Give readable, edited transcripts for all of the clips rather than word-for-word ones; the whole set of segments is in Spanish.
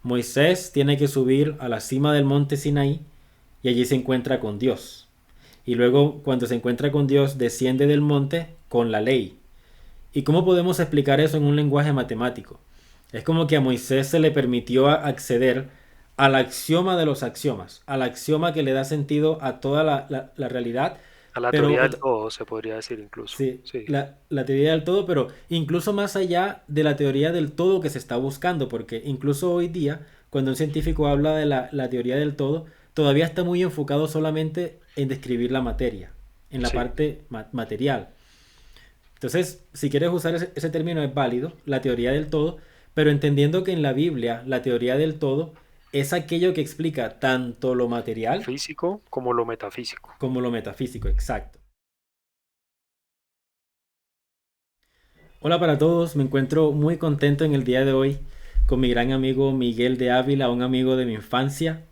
Moisés tiene que subir a la cima del monte Sinaí y allí se encuentra con Dios. Y luego, cuando se encuentra con Dios, desciende del monte con la ley. ¿Y cómo podemos explicar eso en un lenguaje matemático? Es como que a Moisés se le permitió acceder al axioma de los axiomas, al axioma que le da sentido a toda la realidad, A la pero teoría del todo, se podría decir incluso. sí, Sí, la teoría del todo, pero incluso más allá de la teoría del todo que se está buscando, porque incluso hoy día, cuando un científico habla de la teoría del todo, todavía está muy enfocado solamente en describir la materia, en la sí. parte material. Entonces, si quieres usar ese término es válido, la teoría del todo, pero entendiendo que en la Biblia la teoría del todo es aquello que explica tanto lo material Físico como lo metafísico. como lo metafísico, exacto. Hola para todos, me encuentro muy contento en el día de hoy con mi gran amigo Miguel de Ávila, un amigo de mi infancia.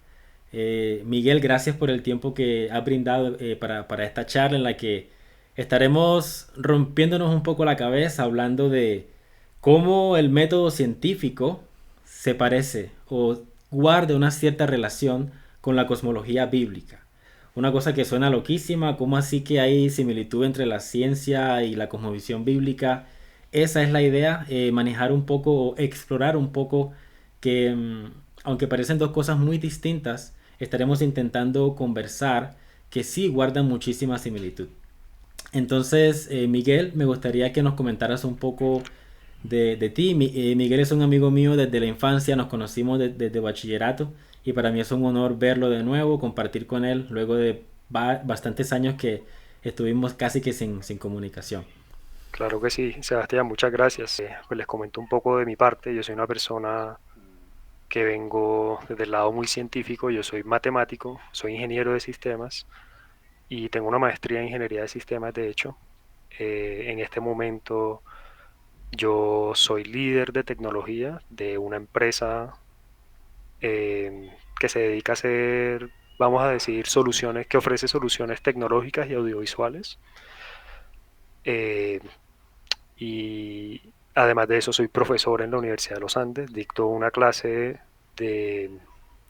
Miguel, gracias por el tiempo que has brindado para esta charla en la que estaremos rompiéndonos un poco la cabeza hablando de cómo el método científico se parece o guarda una cierta relación con la cosmología bíblica. Una cosa que suena loquísima, cómo así que hay similitud entre la ciencia y la cosmovisión bíblica. Esa es la idea, manejar un poco, explorar un poco que, aunque parecen dos cosas muy distintas, estaremos intentando conversar que sí guardan muchísima similitud. Entonces, Miguel, me gustaría que nos comentaras un poco de ti. Miguel es un amigo mío desde la infancia, nos conocimos desde bachillerato y para mí es un honor verlo de nuevo, compartir con él luego de bastantes años que estuvimos casi que sin comunicación. Claro que sí, Sebastián, muchas gracias. Pues les comento un poco de mi parte. Yo soy una persona que vengo desde el lado muy científico. Yo soy matemático, soy ingeniero de sistemas y tengo una maestría en ingeniería de sistemas, de hecho. En este momento yo soy líder de tecnología de una empresa que se dedica a hacer, vamos a decir, soluciones, que ofrece soluciones tecnológicas y audiovisuales. Eh, y además de eso soy profesor en la Universidad de los Andes, dicto una clase de,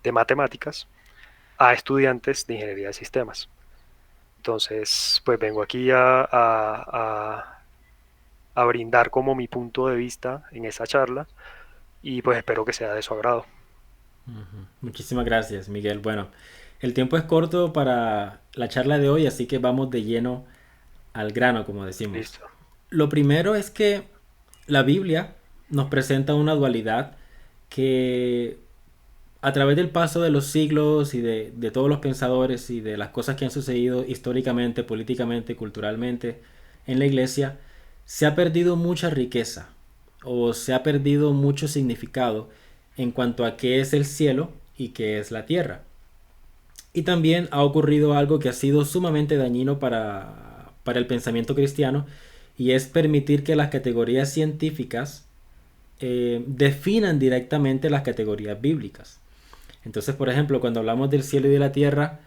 de matemáticas a estudiantes de ingeniería de sistemas. Entonces, pues vengo aquí a brindar como mi punto de vista en esa charla y pues espero que sea de su agrado. Ujú. Muchísimas gracias, Miguel. Bueno, el tiempo es corto para la charla de hoy, así que vamos de lleno al grano, como decimos. Listo. Lo primero es que la Biblia nos presenta una dualidad que a través del paso de los siglos y de todos los pensadores y de las cosas que han sucedido históricamente, políticamente, culturalmente en la iglesia, se ha perdido mucha riqueza o se ha perdido mucho significado en cuanto a qué es el cielo y qué es la tierra. Y también ha ocurrido algo que ha sido sumamente dañino para el pensamiento cristiano y es permitir que las categorías científicas definan directamente las categorías bíblicas. Entonces, por ejemplo, cuando hablamos del cielo y de la tierra,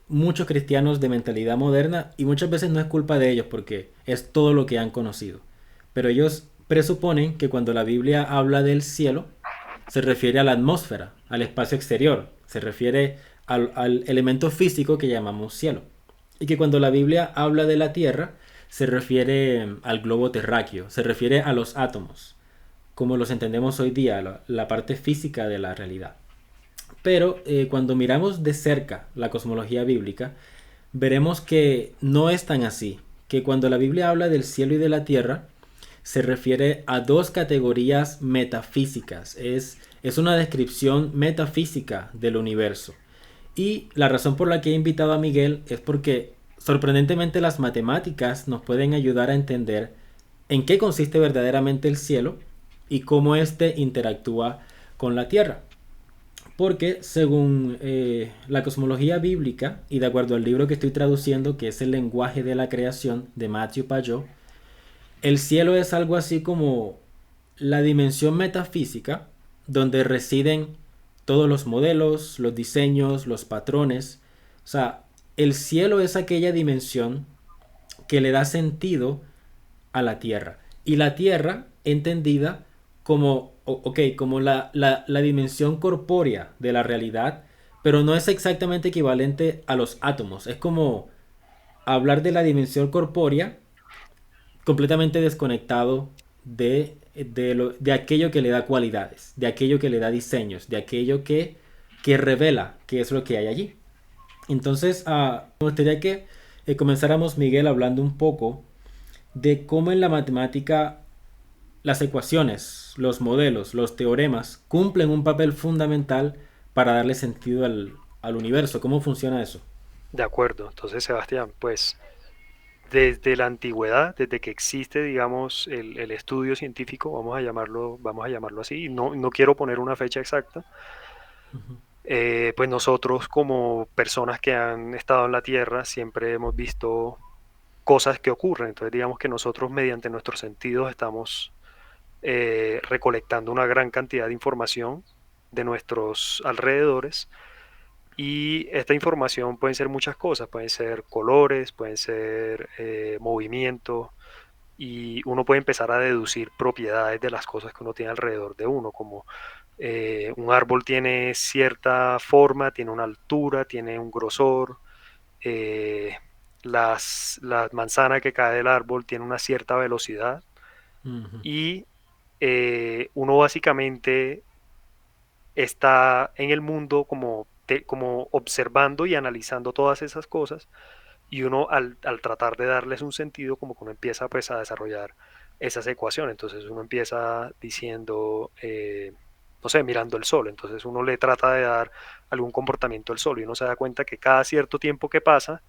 muchos cristianos de mentalidad moderna, y muchas veces no es culpa de ellos porque es todo lo que han conocido, pero ellos presuponen que cuando la Biblia habla del cielo, se refiere a la atmósfera, al espacio exterior, se refiere al elemento físico que llamamos cielo. Y que cuando la Biblia habla de la tierra, se refiere al globo terráqueo, se refiere a los átomos, como los entendemos hoy día, la parte física de la realidad. Pero cuando miramos de cerca la cosmología bíblica, veremos que no es tan así, que cuando la Biblia habla del cielo y de la tierra, se refiere a dos categorías metafísicas, es una descripción metafísica del universo. Y la razón por la que he invitado a Miguel es porque sorprendentemente las matemáticas nos pueden ayudar a entender en qué consiste verdaderamente el cielo y cómo éste interactúa con la tierra. Porque según la cosmología bíblica, y de acuerdo al libro que estoy traduciendo, que es el lenguaje de la creación de Matthew Payot, el cielo es algo así como la dimensión metafísica donde residen todos los modelos, los diseños, los patrones. O sea, el cielo es aquella dimensión que le da sentido a la tierra. Y la tierra entendida como ok, como la dimensión corpórea de la realidad, pero no es exactamente equivalente a los átomos. Es como hablar de la dimensión corpórea completamente desconectado de aquello que le da cualidades, de aquello que le da diseños, de aquello que revela qué es lo que hay allí. Entonces, me gustaría que comenzáramos, Miguel, hablando un poco de cómo en la matemática las ecuaciones, los modelos, los teoremas cumplen un papel fundamental para darle sentido al universo. ¿Cómo funciona eso? De acuerdo. Entonces, Sebastián, pues desde la antigüedad, desde que existe, digamos, el estudio científico, vamos a llamarlo así, no, no quiero poner una fecha exacta, pues nosotros como personas que han estado en la Tierra siempre hemos visto cosas que ocurren. Entonces, digamos que nosotros mediante nuestros sentidos estamos recolectando una gran cantidad de información de nuestros alrededores. Y esta información pueden ser muchas cosas, pueden ser colores, pueden ser movimiento, y uno puede empezar a deducir propiedades de las cosas que uno tiene alrededor de uno, como un árbol tiene cierta forma, tiene una altura, tiene un grosor, eh, la manzana que cae del árbol tiene una cierta velocidad, Ujú, y uno básicamente está en el mundo como, como observando y analizando todas esas cosas, y uno al tratar de darles un sentido como que uno empieza pues a desarrollar esas ecuaciones. Entonces uno empieza diciendo, no sé, mirando el sol, entonces uno le trata de dar algún comportamiento al sol y uno se da cuenta que cada cierto tiempo que pasa,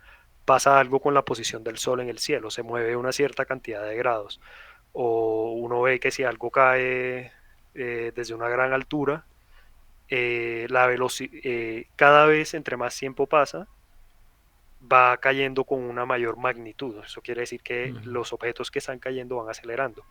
pasa algo con la posición del sol en el cielo, se mueve una cierta cantidad de grados, o uno ve que si algo cae desde una gran altura, cada vez entre más tiempo pasa, va cayendo con una mayor magnitud. Eso quiere decir que ujú. los objetos que están cayendo van acelerando.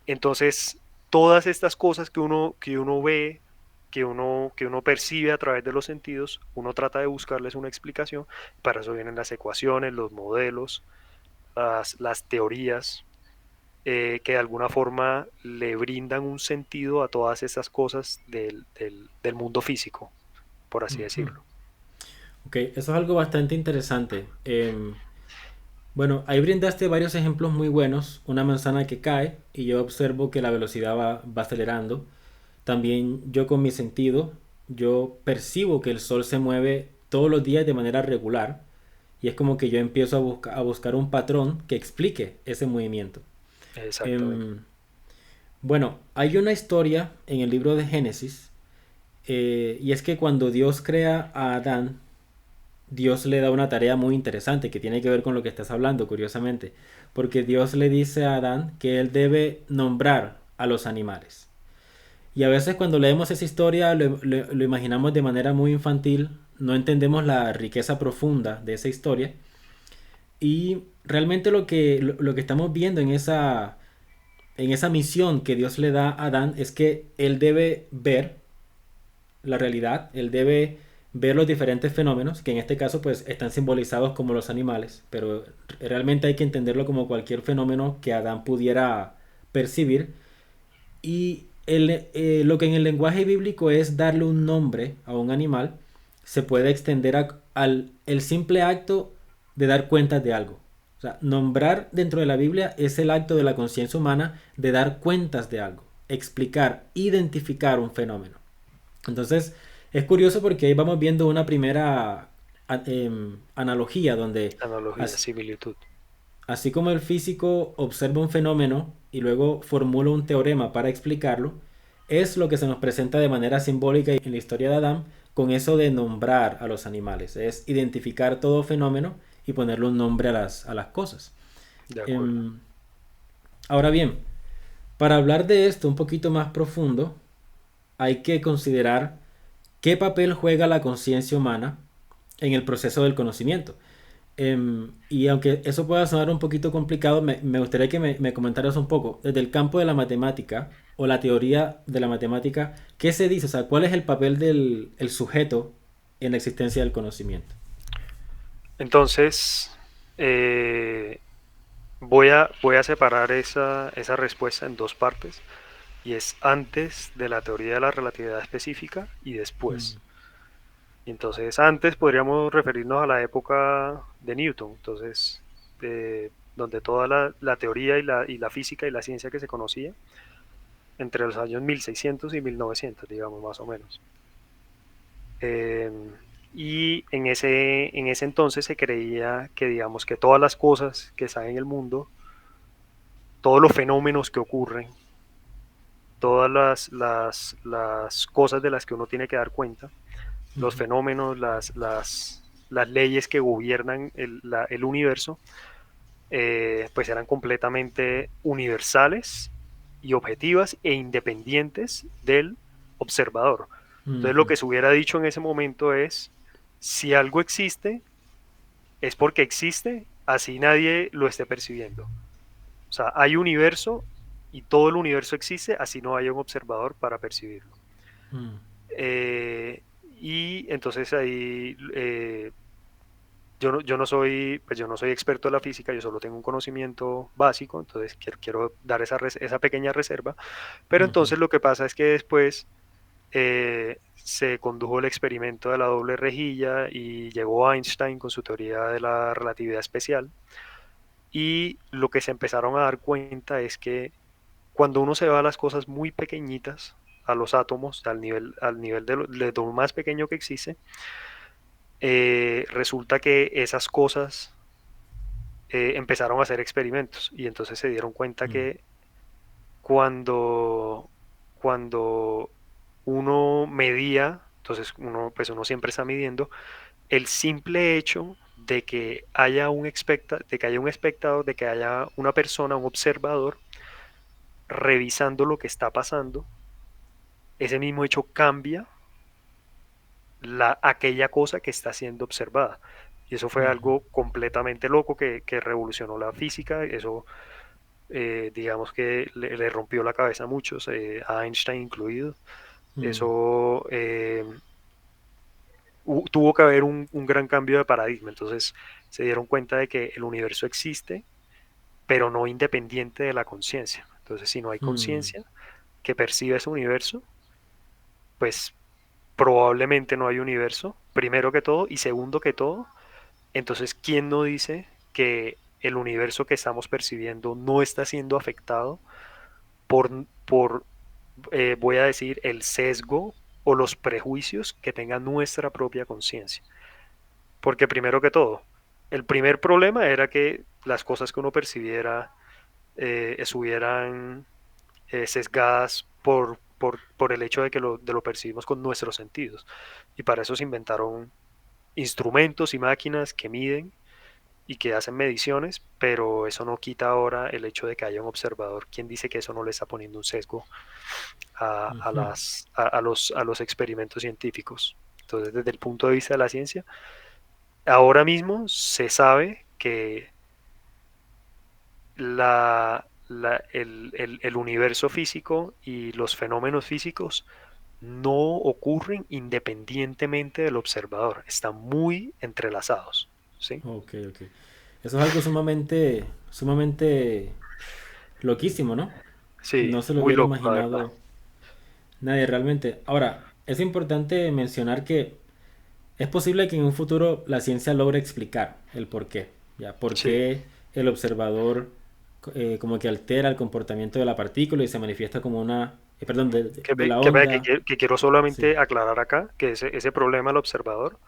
Entonces, todas estas cosas que uno ve, que uno percibe a través de los sentidos, uno trata de buscarles una explicación. Para eso vienen las ecuaciones, los modelos, las teorías, que de alguna forma le brindan un sentido a todas estas cosas del mundo físico, por así decirlo. Ok, eso es algo bastante interesante. Bueno, ahí brindaste varios ejemplos muy buenos. Una manzana que cae y yo observo que la velocidad va acelerando. También yo con mi sentido, yo percibo que el sol se mueve todos los días de manera regular y es como que yo empiezo a buscar un patrón que explique ese movimiento. Exactamente. Em, bueno, hay una historia en el libro de Génesis y es que cuando Dios crea a Adán, Dios le da una tarea muy interesante que tiene que ver con lo que estás hablando, curiosamente, porque Dios le dice a Adán que él debe nombrar a los animales. Y a veces cuando leemos esa historia lo imaginamos de manera muy infantil, no entendemos la riqueza profunda de esa historia y realmente lo que estamos viendo en esa misión que Dios le da a Adán es que él debe ver la realidad, él debe ver los diferentes fenómenos, que en este caso pues están simbolizados como los animales, pero realmente hay que entenderlo como cualquier fenómeno que Adán pudiera percibir. Y lo que en el lenguaje bíblico es darle un nombre a un animal, se puede extender al el simple acto de dar cuentas de algo. O sea, nombrar dentro de la Biblia es el acto de la conciencia humana de dar cuentas de algo, explicar, identificar un fenómeno. Entonces, es curioso porque ahí vamos viendo una primera analogía donde Analogía, as- similitud. así como el físico observa un fenómeno y luego formula un teorema para explicarlo, es lo que se nos presenta de manera simbólica en la historia de Adán con eso de nombrar a los animales, es identificar todo fenómeno y ponerle un nombre a las cosas. De acuerdo. Em, Ahora bien, para hablar de esto un poquito más profundo, hay que considerar qué papel juega la conciencia humana en el proceso del conocimiento. Y aunque eso pueda sonar un poquito complicado, me gustaría que me comentaras un poco, desde el campo de la matemática o la teoría de la matemática, ¿qué se dice? O sea, ¿cuál es el papel del el sujeto en la existencia del conocimiento? Entonces, voy a separar esa respuesta en dos partes. y es antes de la teoría de la relatividad específica y Mm, después. Y entonces antes podríamos referirnos a la época de Newton, entonces donde toda la teoría y la física y la ciencia que se conocía entre los años 1600 y 1900, digamos, más o menos. Eh, y en ese entonces se creía que, digamos, que todas las cosas que están en el mundo, todos los fenómenos que ocurren, todas las cosas de las que uno tiene que dar cuenta, los ujú, fenómenos, las leyes que gobiernan el universo, pues eran completamente universales y objetivas e independientes del observador. Entonces lo ujú, que se hubiera dicho en ese momento es, si algo existe, es porque existe, así nadie lo esté percibiendo. O sea, hay universo y todo el universo existe, así no hay un observador para percibirlo. mm, Y entonces ahí yo no soy, pues yo no soy experto en la física, yo solo tengo un conocimiento básico, entonces quiero dar esa pequeña reserva, pero ujú, entonces lo que pasa es que después se condujo el experimento de la doble rejilla y llegó Einstein con su teoría de la relatividad especial, y lo que se empezaron a dar cuenta es que cuando uno se va a las cosas muy pequeñitas, a los átomos, al nivel de lo más pequeño que existe, resulta que esas cosas empezaron a hacer experimentos y entonces se dieron cuenta mm, que cuando, cuando uno medía, entonces pues uno siempre está midiendo, el simple hecho de que haya de que haya un espectador, de que haya una persona, un observador, revisando lo que está pasando, ese mismo hecho cambia aquella cosa que está siendo observada. Y eso fue ujú, algo completamente loco que revolucionó la física. Eso, digamos que le rompió la cabeza a muchos, a Einstein incluido. mm, Eso tuvo que haber un gran cambio de paradigma. Entonces se dieron cuenta de que el universo existe, pero no independiente de la conciencia. Entonces, si no hay mm, conciencia que percibe ese universo, pues probablemente no hay universo, primero que todo, y segundo que todo, entonces, ¿quién no dice que el universo que estamos percibiendo no está siendo afectado por voy a decir, el sesgo o los prejuicios que tenga nuestra propia conciencia? Porque primero que todo, el primer problema era que las cosas que uno percibiera estuvieran sesgadas por el hecho de que lo percibimos con nuestros sentidos. Y para eso se inventaron instrumentos y máquinas que miden y que hacen mediciones, pero eso no quita ahora el hecho de que haya un observador. ¿Quién dice que eso no le está poniendo un sesgo ujú, a los experimentos científicos? Entonces, desde el punto de vista de la ciencia, ahora mismo se sabe que el universo físico y los fenómenos físicos no ocurren independientemente del observador, están muy entrelazados, ¿sí? ok, ok. Eso es algo sumamente, sumamente loquísimo, ¿no? Sí, No se lo muy hubiera loco, la verdad. imaginado nadie realmente. Ahora, es importante mencionar que es posible que en un futuro la ciencia logre explicar el por qué, ¿ya? Por Sí, qué el observador como que altera el comportamiento de la partícula y se manifiesta como una, perdón, de la onda. que quiero Sí. solamente aclarar acá que ese problema del observador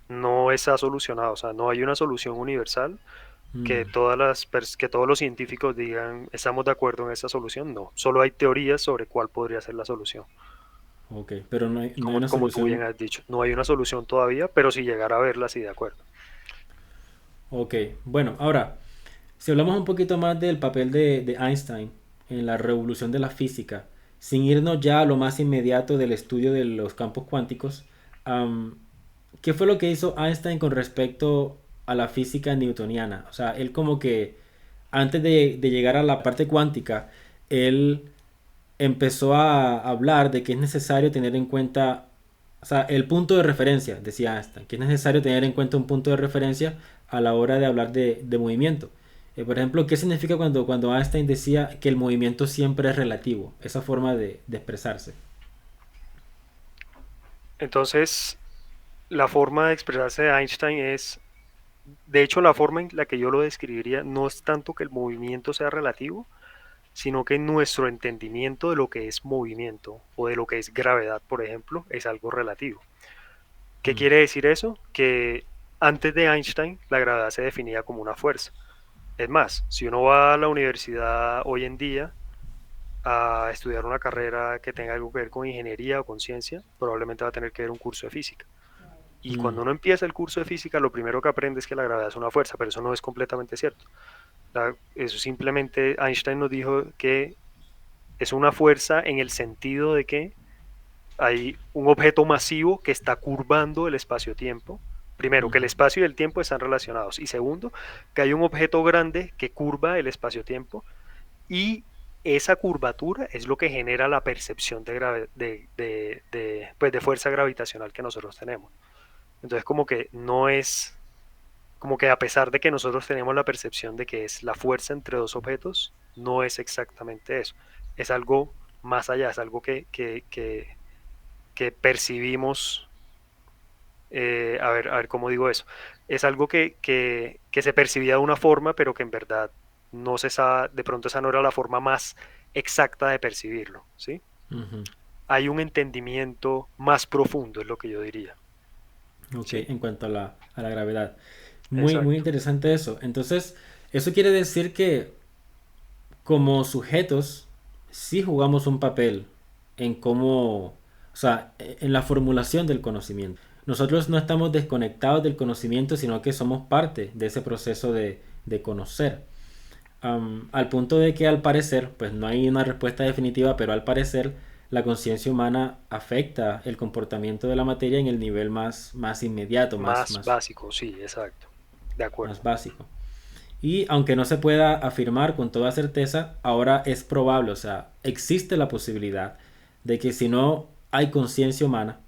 no está solucionado, o sea, no hay una solución universal Mm, que todos los científicos digan estamos de acuerdo en esa solución, no, solo hay teorías sobre cuál podría ser la solución. ok, pero no hay Como, una como tú bien solución. has dicho, no hay una solución todavía, pero si llegara a verla, sí, de acuerdo. Ok, bueno, ahora, si hablamos un poquito más del papel de Einstein en la revolución de la física, sin irnos ya a lo más inmediato del estudio de los campos cuánticos, am, ¿qué fue lo que hizo Einstein con respecto a la física newtoniana? O sea, él como que antes de llegar a la parte cuántica, él empezó a hablar de que es necesario tener en cuenta, o sea, el punto de referencia, decía Einstein, que es necesario tener en cuenta un punto de referencia a la hora de hablar de movimiento. Por ejemplo, ¿qué significa cuando Einstein decía que el movimiento siempre es relativo? Esa forma de expresarse. Entonces, la forma de expresarse de Einstein es, de hecho, la forma en la que yo lo describiría no es tanto que el movimiento sea relativo, sino que nuestro entendimiento de lo que es movimiento o de lo que es gravedad, por ejemplo, es algo relativo. ¿Qué Mm, quiere decir eso? Que antes de Einstein la gravedad se definía como una fuerza. Es más, si uno va a la universidad hoy en día a estudiar una carrera que tenga algo que ver con ingeniería o con ciencia, probablemente va a tener que ver un curso de física. Y mm, cuando uno empieza el curso de física, lo primero que aprende es que la gravedad es una fuerza, pero eso no es completamente cierto. Eso simplemente Einstein nos dijo que es una fuerza en el sentido de que hay un objeto masivo que está curvando el espacio-tiempo. Primero, que el ujú. espacio y el tiempo están relacionados. Y segundo, que hay un objeto grande que curva el espacio-tiempo y esa curvatura es lo que genera la percepción pues de fuerza gravitacional que nosotros tenemos. Entonces, como que no es, como que a pesar de que nosotros tenemos la percepción de que es la fuerza entre dos objetos, no es exactamente eso. Es algo más allá, es algo que percibimos, a ver cómo digo eso, es algo que se percibía de una forma, pero que en verdad no se sabe, de pronto esa no era la forma más exacta de percibirlo, ¿sí? Ujú. Hay un entendimiento más profundo, es lo que yo diría, Ok, ¿sí? en cuanto a la gravedad. Muy, muy Exacto. interesante eso. Entonces, eso quiere decir que como sujetos sí jugamos un papel en cómo, o sea, en la formulación del conocimiento. Nosotros no estamos desconectados del conocimiento, sino que somos parte de ese proceso de conocer. Al punto de que al parecer, pues no hay una respuesta definitiva, pero al parecer la conciencia humana afecta el comportamiento de la materia en el nivel más inmediato, Más básico, sí, exacto. De más acuerdo. básico. Y aunque no se pueda afirmar con toda certeza, ahora es probable, o sea, existe la posibilidad de que si no hay conciencia humana,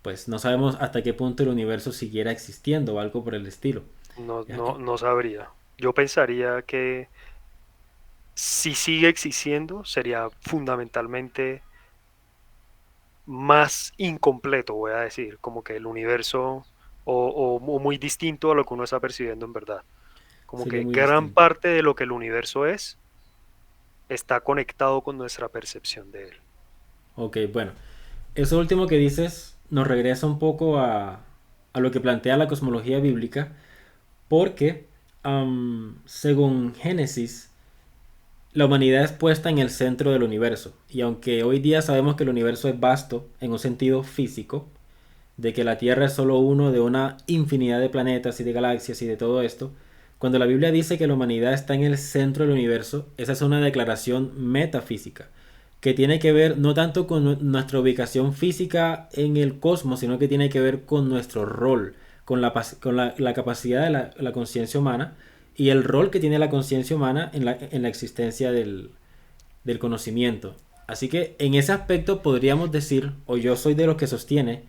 pues no sabemos hasta qué punto el universo siguiera existiendo o algo por el estilo. No, Ya, no, no sabría. Yo pensaría que si sigue existiendo, sería fundamentalmente más incompleto, voy a decir, como que el universo o muy distinto a lo que uno está percibiendo en verdad. Como sería que muy gran distinto. parte de lo que el universo es está conectado con nuestra percepción de él. Ok, bueno, eso último que dices nos regresa un poco a lo que plantea la cosmología bíblica, porque según Génesis, la humanidad es puesta en el centro del universo. Y aunque hoy día sabemos que el universo es vasto en un sentido físico, de que la Tierra es solo uno de una infinidad de planetas y de galaxias y de todo esto, cuando la Biblia dice que la humanidad está en el centro del universo, esa es una declaración metafísica, que tiene que ver no tanto con nuestra ubicación física en el cosmos, sino que tiene que ver con nuestro rol, con la capacidad de la conciencia humana y el rol que tiene la conciencia humana en la existencia del conocimiento. Así que en ese aspecto podríamos decir, o yo soy de los que sostiene,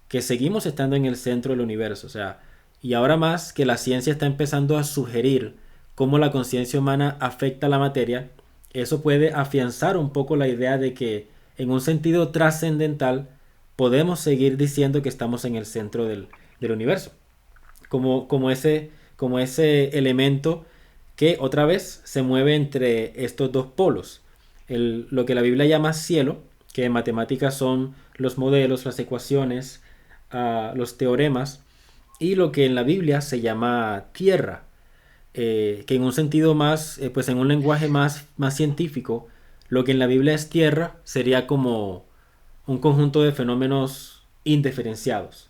que seguimos estando en el centro del universo. O sea, y ahora más que la ciencia está empezando a sugerir cómo la conciencia humana afecta a la materia, eso puede afianzar un poco la idea de que en un sentido trascendental podemos seguir diciendo que estamos en el centro del universo. Como ese elemento que otra vez se mueve entre estos dos polos. Lo que la Biblia llama cielo, que en matemáticas son los modelos, las ecuaciones, los teoremas, y lo que en la Biblia se llama tierra, que en un sentido más, pues en un lenguaje más científico, lo que en la Biblia es tierra sería como un conjunto de fenómenos indiferenciados.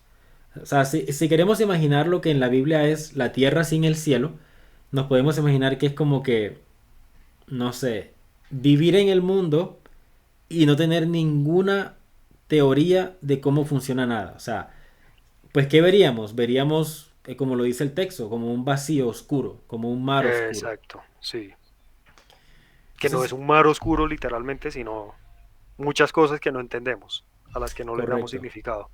O sea, si queremos imaginar lo que en la Biblia es la tierra sin el cielo, nos podemos imaginar que es como que, no sé, vivir en el mundo y no tener ninguna teoría de cómo funciona nada. O sea, pues ¿qué veríamos? Veríamos, como lo dice el texto, como un vacío oscuro, como un mar oscuro. Exacto, sí. Que no es Entonces, un mar oscuro literalmente, sino muchas cosas que no entendemos, a las que no le damos correcto. significado.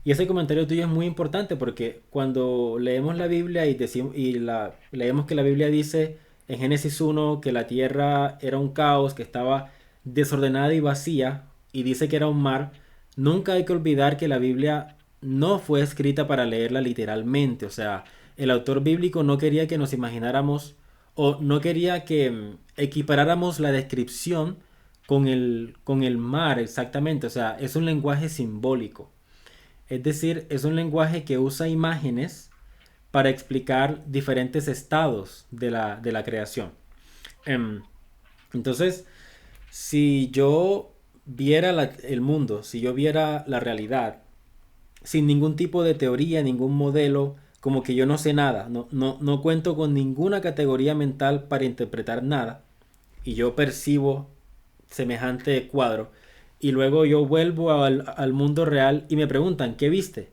Y ese comentario tuyo es muy importante porque cuando leemos la Biblia leemos que la Biblia dice en Génesis 1 que la tierra era un caos, que estaba desordenada y vacía, y dice que era un mar, nunca hay que olvidar que la Biblia no fue escrita para leerla literalmente. O sea, el autor bíblico no quería que nos imagináramos o no quería que equiparáramos la descripción con el mar exactamente. O sea, es un lenguaje simbólico. Es decir, es un lenguaje que usa imágenes para explicar diferentes estados de la creación. Em, entonces, si yo viera el mundo, si yo viera la realidad, sin ningún tipo de teoría, ningún modelo, como que yo no sé nada, no cuento con ninguna categoría mental para interpretar nada, y yo percibo semejante cuadro, y luego yo vuelvo al mundo real y me preguntan, ¿qué viste?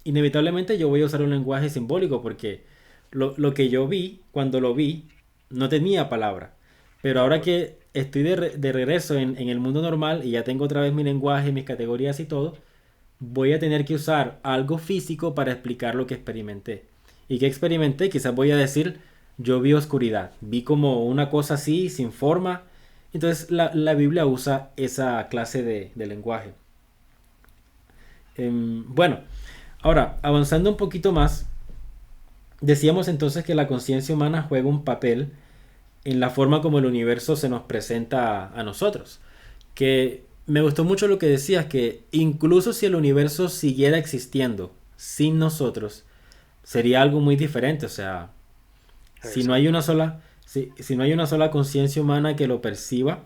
Inevitablemente yo voy a usar un lenguaje simbólico porque lo que yo vi, cuando lo vi, no tenía palabra. Pero De ahora acuerdo. que estoy de regreso en el mundo normal y ya tengo otra vez mi lenguaje, mis categorías y todo, voy a tener que usar algo físico para explicar lo que experimenté. ¿Y qué experimenté? Quizás voy a decir, yo vi oscuridad, vi como una cosa así, sin forma. Entonces la Biblia usa esa clase de lenguaje. Bueno, ahora, avanzando un poquito más, decíamos entonces que la conciencia humana juega un papel en la forma como el universo se nos presenta a nosotros. Que me gustó mucho lo que decías, que incluso si el universo siguiera existiendo sin nosotros, sería algo muy diferente. O sea, si no hay una Exacto. sola, si no hay una sola conciencia humana que lo perciba,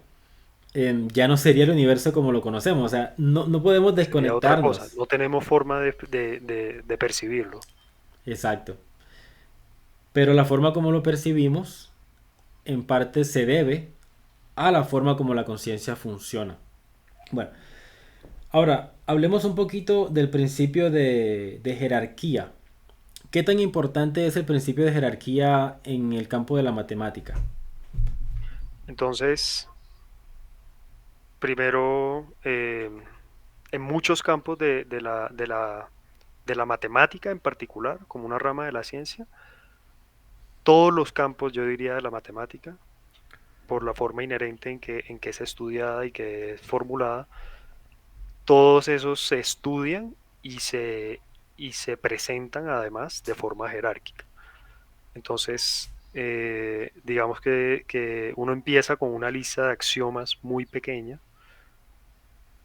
ya no sería el universo como lo conocemos. O sea, no podemos Sería otra cosa. desconectarnos. No tenemos forma de percibirlo. Exacto. Pero la forma como lo percibimos en parte se debe a la forma como la conciencia funciona. Bueno, ahora hablemos un poquito del principio de jerarquía. ¿Qué tan importante es el principio de jerarquía en el campo de la matemática? Entonces, primero, en muchos campos de la matemática en particular, como una rama de la ciencia, todos los campos, yo diría, de la matemática, por la forma inherente en que es estudiada y que es formulada, todos esos se estudian y se presentan además de forma jerárquica. Entonces, digamos que uno empieza con una lista de axiomas muy pequeña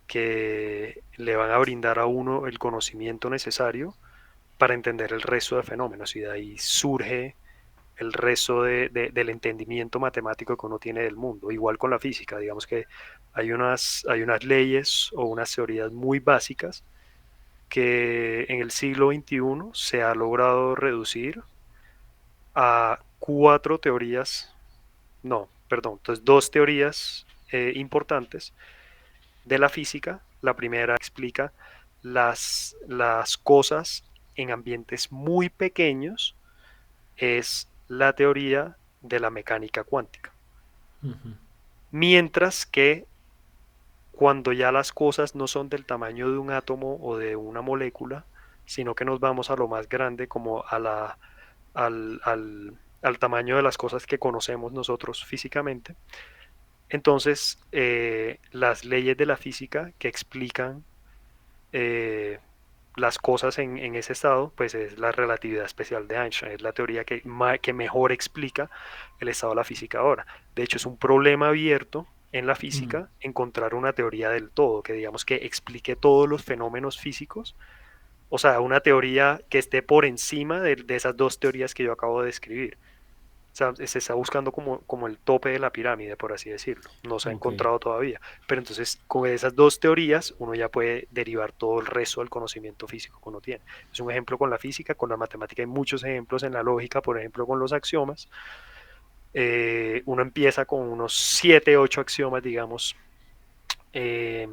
que le van a brindar a uno el conocimiento necesario para entender el resto de fenómenos y de ahí surge el resto del entendimiento matemático que uno tiene del mundo. Igual con la física, digamos que hay unas leyes o unas teorías muy básicas que en el siglo XXI se ha logrado reducir a cuatro teorías, no, perdón, entonces dos teorías importantes de la física. La primera explica las cosas en ambientes muy pequeños, es la teoría de la mecánica cuántica. Ujú. Mientras que cuando ya las cosas no son del tamaño de un átomo o de una molécula, sino que nos vamos a lo más grande, como al tamaño de las cosas que conocemos nosotros físicamente, entonces las leyes de la física que explican eh, las cosas en ese estado, pues es la relatividad especial de Einstein, es la teoría que mejor explica el estado de la física ahora. De hecho, es un problema abierto en la Mm, física encontrar una teoría del todo, que digamos que explique todos los fenómenos físicos, o sea, una teoría que esté por encima de esas dos teorías que yo acabo de describir. O sea, se está buscando como el tope de la pirámide, por así decirlo. No se ha ok, encontrado todavía. Pero entonces, con esas dos teorías, uno ya puede derivar todo el resto del conocimiento físico que uno tiene. Es un ejemplo con la física, con la matemática hay muchos ejemplos en la lógica, por ejemplo, con los axiomas. Uno empieza con unos 7 8 axiomas, digamos, eh,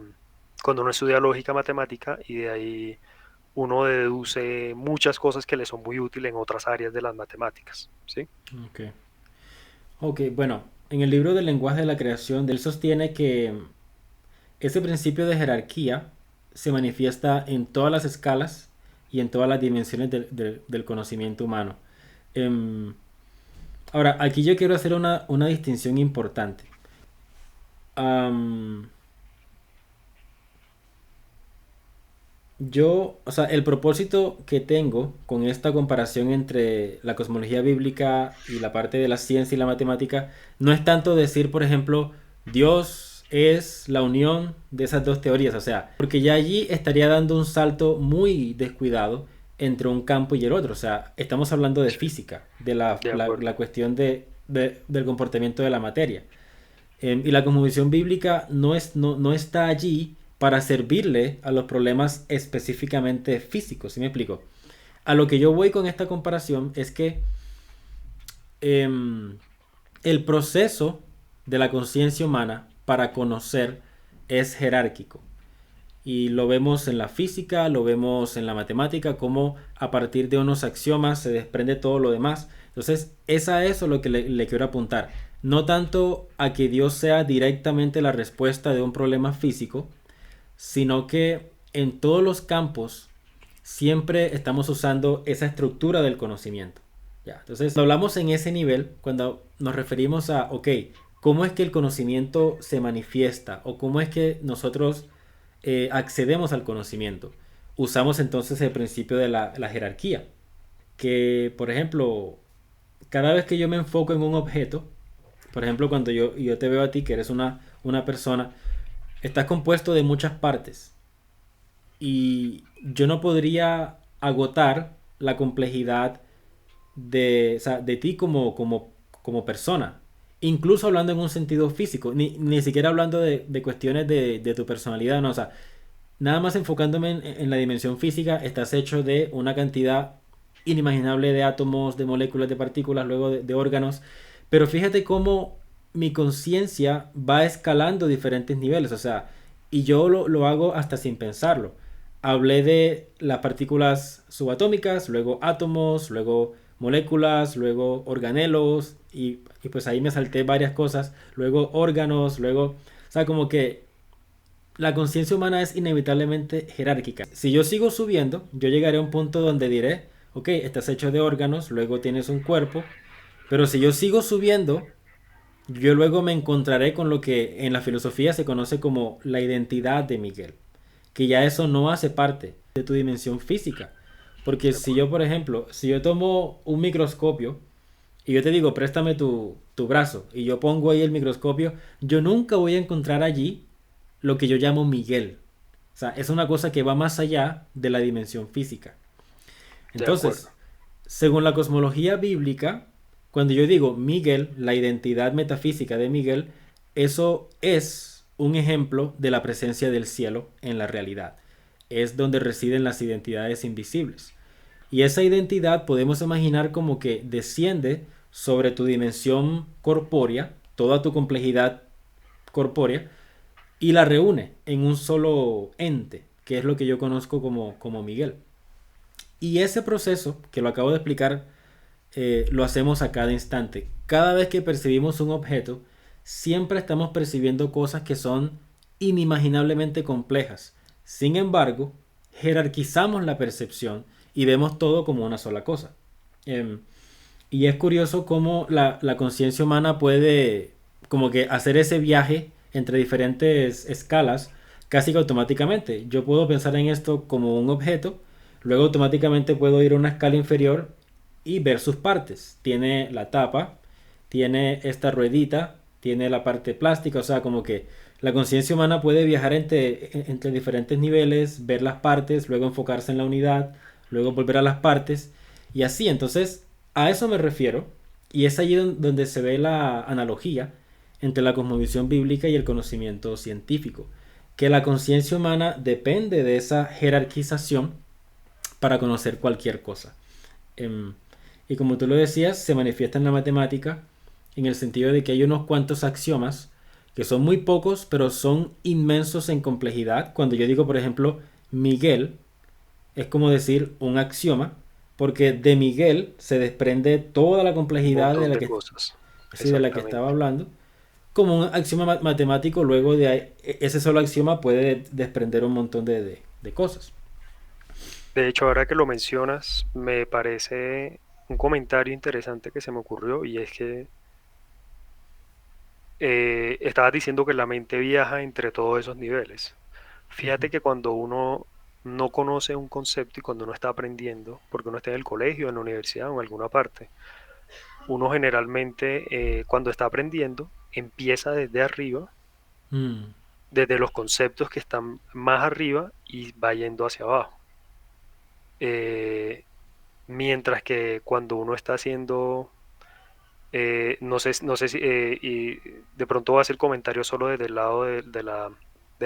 cuando uno estudia lógica matemática y de ahí uno deduce muchas cosas que le son muy útiles en otras áreas de las matemáticas, ¿sí? ok. Ok, bueno, en el libro del lenguaje de la creación, él sostiene que ese principio de jerarquía se manifiesta en todas las escalas y en todas las dimensiones del conocimiento humano. Em, Ahora, aquí yo quiero hacer una distinción importante. Am, o sea, el propósito que tengo con esta comparación entre la cosmología bíblica y la parte de la ciencia y la matemática no es tanto decir, por ejemplo, Dios es la unión de esas dos teorías, o sea, porque ya allí estaría dando un salto muy descuidado entre un campo y el otro, o sea, estamos hablando de Sí, física, de la, de la- acuerdo. la cuestión del comportamiento de la materia. Y la cosmovisión bíblica no está allí para servirle a los problemas específicamente físicos, ¿sí me explico? A lo que yo voy con esta comparación es que em, el proceso de la conciencia humana para conocer es jerárquico. Y lo vemos en la física, lo vemos en la matemática, cómo a partir de unos axiomas se desprende todo lo demás. Entonces, es a eso lo que le quiero apuntar. No tanto a que Dios sea directamente la respuesta de un problema físico, sino que en todos los campos siempre estamos usando esa estructura del conocimiento. Ya, entonces, cuando hablamos en ese nivel, cuando nos referimos a, ok, ¿cómo es que el conocimiento se manifiesta? ¿O cómo es que nosotros accedemos al conocimiento? Usamos entonces el principio de la jerarquía, que, por ejemplo, cada vez que yo me enfoco en un objeto, por ejemplo, cuando yo te veo a ti, que eres una persona, estás compuesto de muchas partes y yo no podría agotar la complejidad o sea, de ti como persona. Incluso hablando en un sentido físico, ni siquiera hablando de cuestiones de tu personalidad, no, o sea, nada más enfocándome en la dimensión física, estás hecho de una cantidad inimaginable de átomos, de moléculas, de partículas, luego de órganos. Pero fíjate cómo mi conciencia va escalando diferentes niveles, o sea, y yo lo hago hasta sin pensarlo. Hablé de las partículas subatómicas, luego átomos, luego moléculas, luego organelos, y pues ahí me salté varias cosas, luego órganos, luego, o sea, como que la conciencia humana es inevitablemente jerárquica. Si yo sigo subiendo, yo llegaré a un punto donde diré, ok, estás hecho de órganos, luego tienes un cuerpo, pero si yo sigo subiendo, yo luego me encontraré con lo que en la filosofía se conoce como la identidad de Miguel, que ya eso no hace parte de tu dimensión física. Porque De si acuerdo. yo, por ejemplo, si yo tomo un microscopio y yo te digo, préstame tu brazo, y yo pongo ahí el microscopio, yo nunca voy a encontrar allí lo que yo llamo Miguel. O sea, es una cosa que va más allá de la dimensión física. De acuerdo. Entonces, según la cosmología bíblica, cuando yo digo Miguel, la identidad metafísica de Miguel, eso es un ejemplo de la presencia del cielo en la realidad. Es donde residen las identidades invisibles. Y esa identidad podemos imaginar como que desciende sobre tu dimensión corpórea, toda tu complejidad corpórea, y la reúne en un solo ente, que es lo que yo conozco como Miguel. Y ese proceso, que lo acabo de explicar, lo hacemos a cada instante. Cada vez que percibimos un objeto, siempre estamos percibiendo cosas que son inimaginablemente complejas. Sin embargo, jerarquizamos la percepción y vemos todo como una sola cosa. Em, y es curioso cómo la conciencia humana puede como que hacer ese viaje entre diferentes escalas casi que automáticamente. Yo puedo pensar en esto como un objeto, luego automáticamente puedo ir a una escala inferior y ver sus partes. Tiene la tapa, tiene esta ruedita, tiene la parte plástica, o sea, como que la conciencia humana puede viajar entre diferentes niveles, ver las partes, luego enfocarse en la unidad, luego volver a las partes y así. Entonces, a eso me refiero y es allí donde se ve la analogía entre la cosmovisión bíblica y el conocimiento científico, que la conciencia humana depende de esa jerarquización para conocer cualquier cosa. Em, y como tú lo decías, se manifiesta en la matemática en el sentido de que hay unos cuantos axiomas que son muy pocos, pero son inmensos en complejidad. Cuando yo digo, por ejemplo, Miguel, es como decir un axioma, porque de Miguel se desprende toda la Un complejidad montón de cosas. sí, de la que estaba Exactamente. hablando. Como un axioma matemático, luego de ahí, ese solo axioma puede desprender un montón de de cosas. De hecho, ahora que lo mencionas, me parece un comentario interesante que se me ocurrió y es que estabas diciendo que la mente viaja entre todos esos niveles. Fíjate que cuando uno no conoce un concepto y cuando uno está aprendiendo, porque uno está en el colegio, en la universidad o en alguna parte, uno generalmente cuando está aprendiendo empieza desde arriba, Mm, desde los conceptos que están más arriba y va yendo hacia abajo. Eh, Mientras que cuando uno está haciendo, no sé si, y de pronto va a hacer comentario solo desde el lado de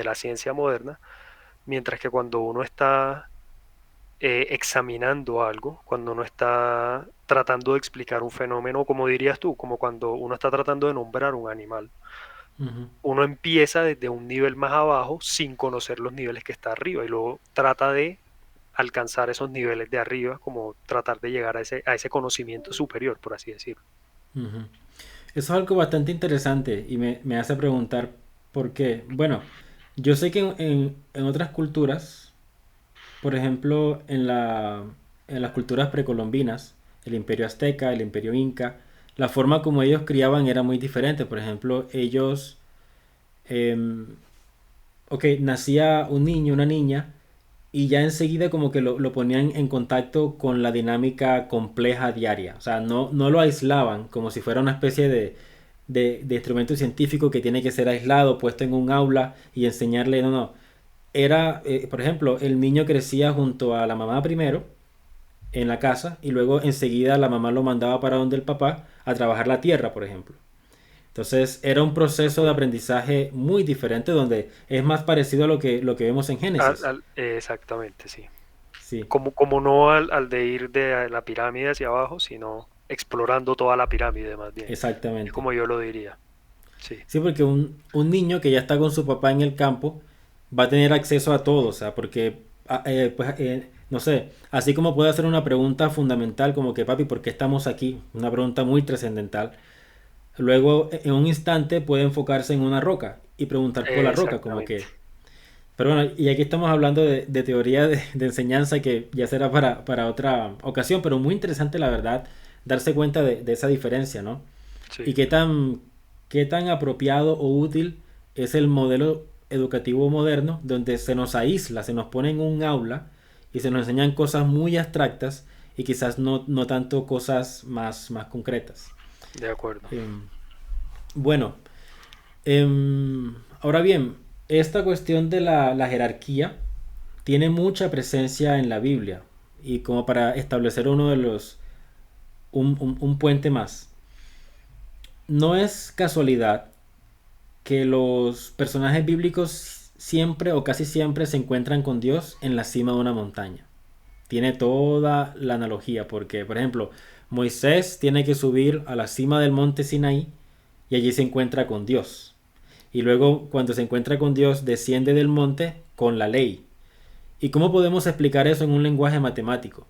la ciencia moderna, mientras que cuando uno está examinando algo, cuando uno está tratando de explicar un fenómeno, como dirías tú, como cuando uno está tratando de nombrar un animal, ujú, uno empieza desde un nivel más abajo sin conocer los niveles que está arriba y luego trata de alcanzar esos niveles de arriba, como tratar de llegar a ese conocimiento superior, por así decirlo. ujú. Eso es algo bastante interesante y me hace preguntar por qué. Bueno, yo sé que en otras culturas, por ejemplo, en las culturas precolombinas, el imperio azteca, el imperio inca, la forma como ellos criaban era muy diferente. Por ejemplo, ellos, em, ok, nacía un niño, una niña, y ya enseguida como que lo ponían en contacto con la dinámica compleja diaria. O sea, no lo aislaban como si fuera una especie de instrumento científico que tiene que ser aislado, puesto en un aula y enseñarle, no, no. Era, por ejemplo, el niño crecía junto a la mamá primero en la casa y luego enseguida la mamá lo mandaba para donde el papá a trabajar la tierra, por ejemplo. Entonces era un De proceso de acuerdo. aprendizaje muy diferente donde es más parecido a lo que vemos en Génesis. Exactamente, sí. Sí, Como no al de ir de la pirámide hacia abajo, sino explorando toda la pirámide más bien. Es exactamente. como yo lo diría. Sí, Sí, porque un niño que ya está con su papá en el campo va a tener acceso a todo, o sea, porque, no sé, así como puede hacer una pregunta fundamental como que, papi, ¿por qué estamos aquí? Una pregunta muy trascendental. Luego, en un instante, puede enfocarse en una roca y preguntar por la roca, como exactamente. que... Pero bueno, y aquí estamos hablando de teoría de enseñanza que ya será para otra ocasión, pero muy interesante, la verdad, darse cuenta de esa diferencia, ¿no? Y Sí. qué tan apropiado o útil es el modelo educativo moderno donde se nos aísla, se nos pone en un aula y se nos enseñan cosas muy abstractas y quizás no tanto cosas más concretas. De acuerdo. Em, bueno, ahora bien, esta cuestión de la jerarquía tiene mucha presencia en la Biblia y como para establecer uno de los, un puente más. No es casualidad que los personajes bíblicos siempre o casi siempre se encuentran con Dios en la cima de una montaña. Tiene toda la analogía porque, por ejemplo, Moisés tiene que subir a la cima del monte Sinaí y allí se encuentra con Dios. Y luego, cuando se encuentra con Dios, desciende del monte con la ley. ¿Y cómo podemos explicar eso en un lenguaje matemático?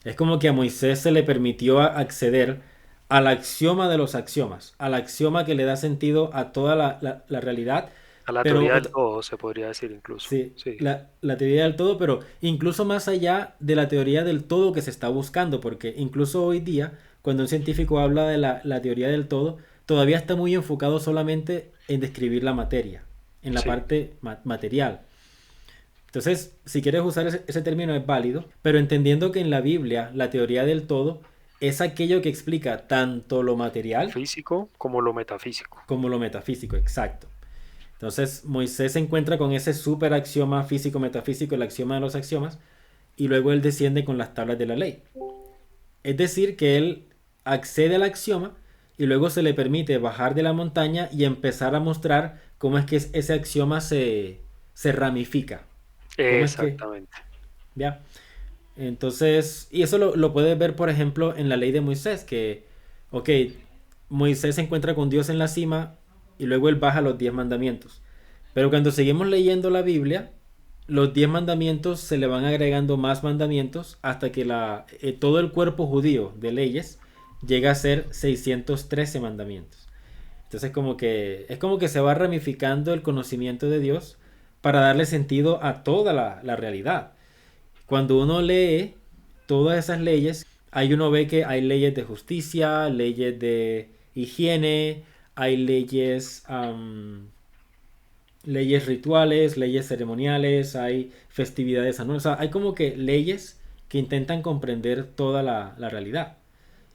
Es como que a Moisés se le permitió acceder al axioma de los axiomas, al axioma que le da sentido a toda la realidad, A la pero teoría del todo, se podría decir incluso. sí, Sí, la teoría del todo, pero incluso más allá de la teoría del todo que se está buscando, porque incluso hoy día, cuando un científico habla de la teoría del todo, todavía está muy enfocado solamente en describir la materia, en la sí. parte material. Entonces, si quieres usar ese término es válido, pero entendiendo que en la Biblia la teoría del todo es aquello que explica tanto lo material Físico como lo metafísico. como lo metafísico, exacto. Entonces, Moisés se encuentra con ese super axioma físico-metafísico, el axioma de los axiomas, y luego él desciende con las tablas de la ley. Es decir, que él accede al axioma y luego se le permite bajar de la montaña y empezar a mostrar cómo es que ese axioma se ramifica. ¿Cómo es que? Exactamente. ¿Ya? Entonces, y eso lo puedes ver, por ejemplo, en la ley de Moisés, que, ok, Moisés se encuentra con Dios en la cima y luego él baja los 10 mandamientos. Pero cuando seguimos leyendo la Biblia, los 10 mandamientos se le van agregando más mandamientos hasta que todo el cuerpo judío de leyes llega a ser 613 mandamientos. Entonces es como que se va ramificando el conocimiento de Dios para darle sentido a toda la realidad. Cuando uno lee todas esas leyes, ahí uno ve que hay leyes de justicia, leyes de higiene, hay leyes rituales, leyes ceremoniales, hay festividades anuales. O sea, hay como que leyes que intentan comprender toda la realidad.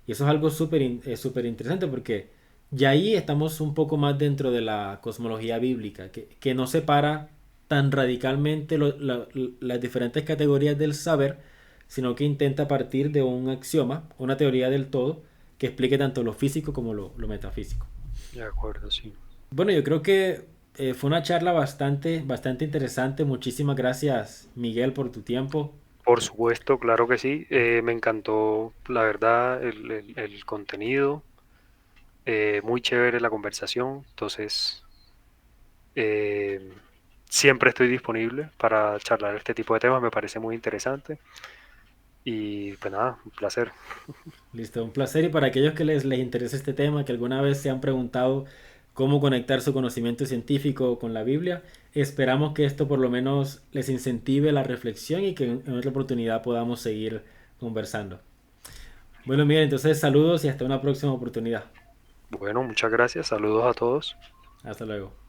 Y eso es algo súper interesante porque ya ahí estamos un poco más dentro de la cosmología bíblica, que no separa tan radicalmente las diferentes categorías del saber, sino que intenta partir de un axioma, una teoría del todo, que explique tanto lo físico como lo metafísico. De acuerdo, sí. Bueno, yo creo que fue una charla bastante interesante. Muchísimas gracias, Miguel, por tu tiempo. Por supuesto, claro que sí. Me encantó, la verdad, el contenido. Muy chévere la conversación. Entonces, eh, siempre estoy disponible para charlar este tipo de temas. Me parece muy interesante. Y pues nada, un placer. Listo, un placer. Y para aquellos que les interese este tema, que alguna vez se han preguntado cómo conectar su conocimiento científico con la Biblia, esperamos que esto por lo menos les incentive la reflexión y que en otra oportunidad podamos seguir conversando. Bueno, Miguel, entonces saludos y hasta una próxima oportunidad. Bueno, muchas gracias. Saludos a todos. Hasta luego.